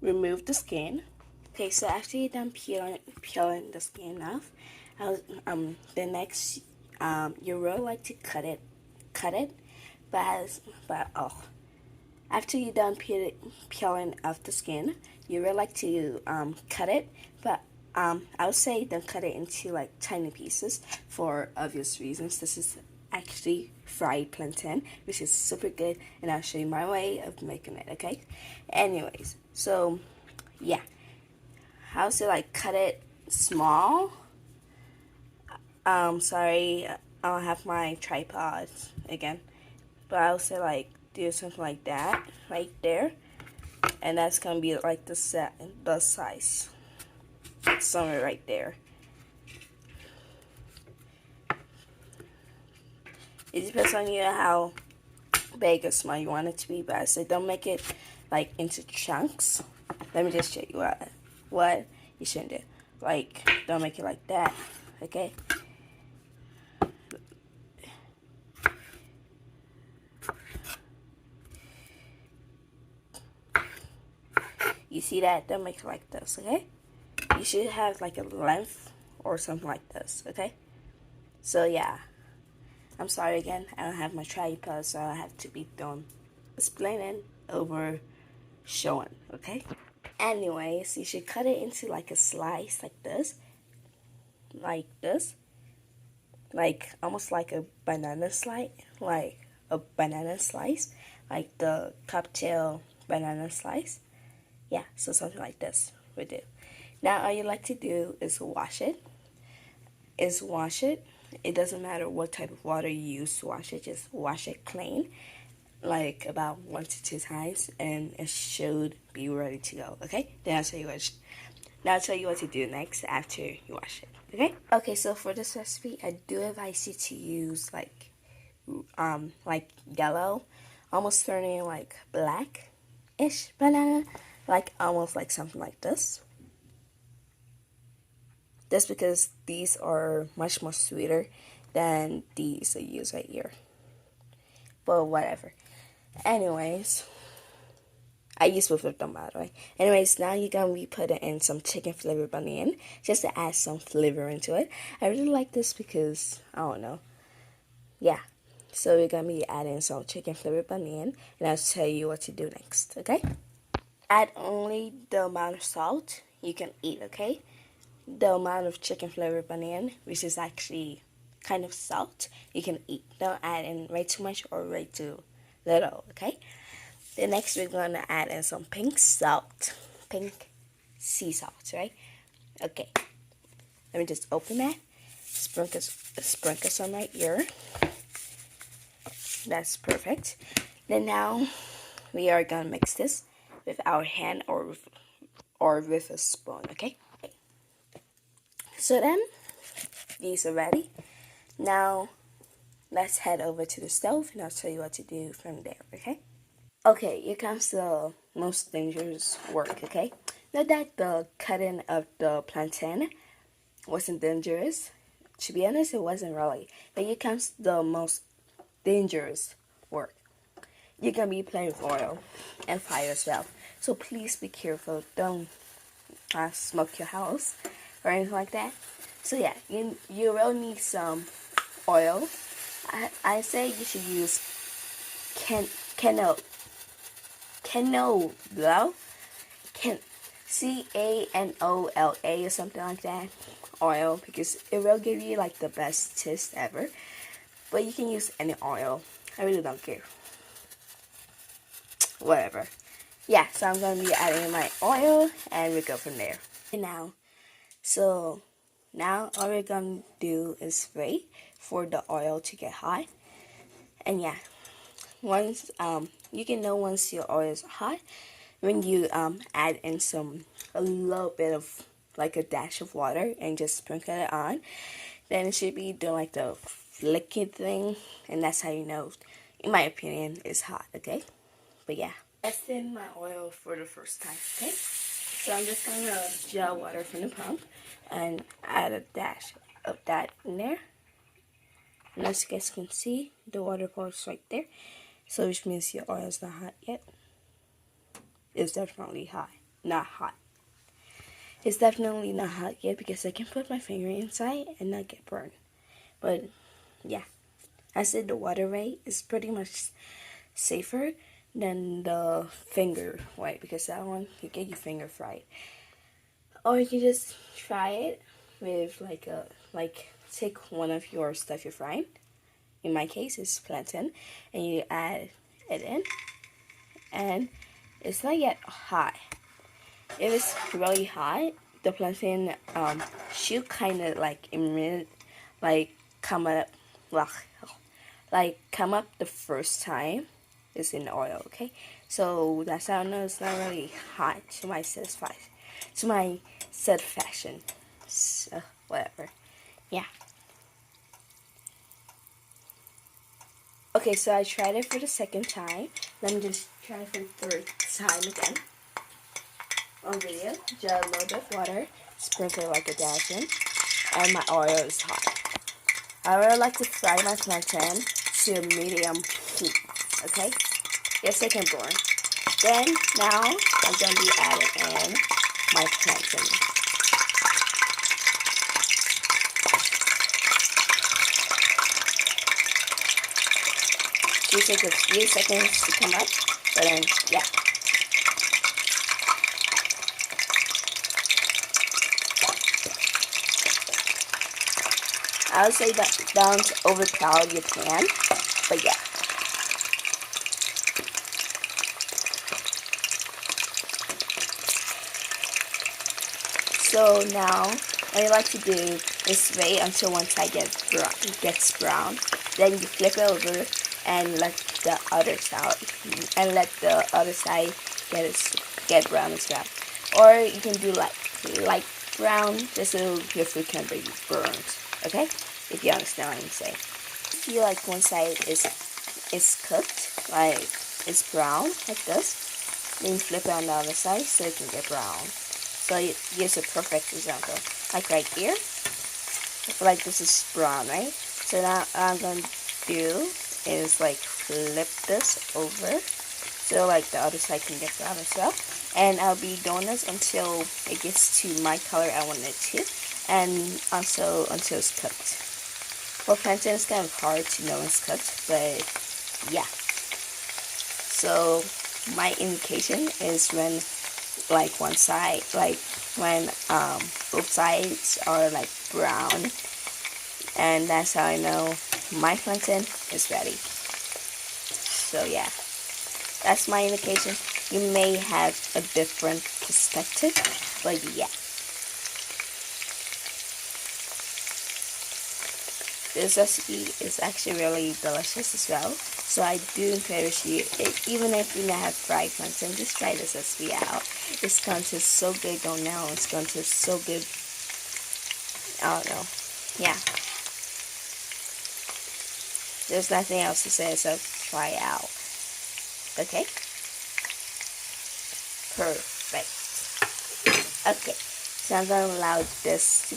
remove the skin. Okay, so after you're done peeling the skin off, the next, you really like to cut it, but after you're done peeling off the skin, you really like to cut it, but I would say don't cut it into like tiny pieces for obvious reasons. This is actually fried plantain, which is super good, and I'll show you my way of making it. Okay. Anyways, so yeah, I would say like cut it small. Sorry, I don't have my tripod again, but I would say like do something like that right there, and that's gonna be like the size somewhere right there. It depends on you how big or small you want it to be, but I say don't make it like into chunks. Let me just show you what you shouldn't do. Like, don't make it like that, okay? You see that? Don't make it like this, okay? You should have like a length or something like this, okay? So yeah, I'm sorry again, I don't have my tripod, so I have to be done explaining over showing, okay? Anyways, you should cut it into like a slice like this, like almost like a banana slice, like a banana slice, like the cocktail banana slice. Yeah, so something like this we do. Now all you like to do is wash it. It doesn't matter what type of water you use to wash it, just wash it clean, like about 1 to 2 times, and it should be ready to go. Okay? Then I'll tell you what to do next after you wash it. Okay? Okay, so for this recipe, I do advise you to use like yellow, almost turning like black-ish banana, like almost like something like this. That's because these are much more sweeter than these I use right here. But whatever. Anyways, I use both of them, by the way. Anyways, now you're gonna be putting in some chicken flavored bunion just to add some flavor into it. I really like this because I don't know. Yeah. So we're gonna be adding some chicken flavored bunion, and I'll tell you what to do next. Okay? Add only the amount of salt you can eat. Okay? The amount of chicken flavored bunion, which is actually kind of salt, you can eat. Don't add in way too much or way too little. Okay? Then next we're gonna add in some pink salt, pink sea salt, right? Okay, let me just open that. Sprinkle some right here. That's perfect. Then now we are gonna mix this with our hand or with a spoon. Okay. So then these are ready. Now let's head over to the stove, and I'll tell you what to do from there. Okay. Okay, here comes the most dangerous work, okay? Not that the cutting of the plantain wasn't dangerous. To be honest, it wasn't really. But here comes the most dangerous work. You're gonna be playing with oil and fire as well. So please be careful. Don't smoke your house or anything like that. So yeah, you will need some oil. I say you should use canola can CANOLA or something like that oil, because it will give you like the best taste ever. But you can use any oil. I really don't care. Whatever. Yeah, so I'm gonna be adding my oil and we go from there. And now all we're gonna do is wait for the oil to get hot. And yeah, once you can know once your oil is hot when you add in a little bit of like a dash of water and just sprinkle it on. Then it should be doing like the flicky thing, and that's how you know, in my opinion, it's hot. Okay, but yeah, testing my oil for the first time. Okay, so I'm just gonna gel water from the pump and add a dash of that in there. And as you guys can see, the water pours right there. So which means your oil is not hot yet. It's definitely hot. not hot. It's definitely not hot yet because I can put my finger inside and not get burned. But yeah, I said the water way is pretty much safer than the finger way because that one you get your finger fried. Or you can just try it with like take one of your stuff you're frying. In my case, it's plantain, and you add it in, and it's not yet hot. If it's really hot, the plantain should kind of like like come up, like come up the first time it's in the oil. Okay, so that's how I know it's not really hot to my satisfaction. So whatever. Yeah. Okay, so I tried it for the second time. Let me just try it for the third time again. On video, just a little bit of water, sprinkle like a dozen, and my oil is hot. I really like to fry my plantain to a medium heat, okay? Yes, I can burn. Then, now, I'm going to be adding in my plantain. It takes a few seconds to come up, but then, yeah. I would say that don't overpower your pan, but yeah. So now, what I like to do is wait until one side gets brown. Then you flip it over and let the other side get brown as well. Or you can do like light brown just so your food can be burned. Okay, if you understand what I'm saying. Feel like one side is cooked, like it's brown like this, then you flip it on the other side so it can get brown. So here's a perfect example. Like right here, like this is brown, right? So now what I'm going to do is like flip this over so like the other side can get brown as well. And I'll be doing this until it gets to my color I want it to, and also until it's cooked. For plantain, it's kind of hard to know it's cooked, but yeah. So my indication is when like one side, like when both sides are like brown, and that's how I know my plantain is ready. So yeah, that's my indication. You may have a different perspective, but yeah. This recipe is actually really delicious as well. So I do encourage you, even if you don't have fried plantain, just try this recipe out. It's going to taste so good going now. It's going to taste so good. I don't know. Yeah. There's nothing else to say, so try out. Okay? Perfect. Okay. So I'm going to allow this to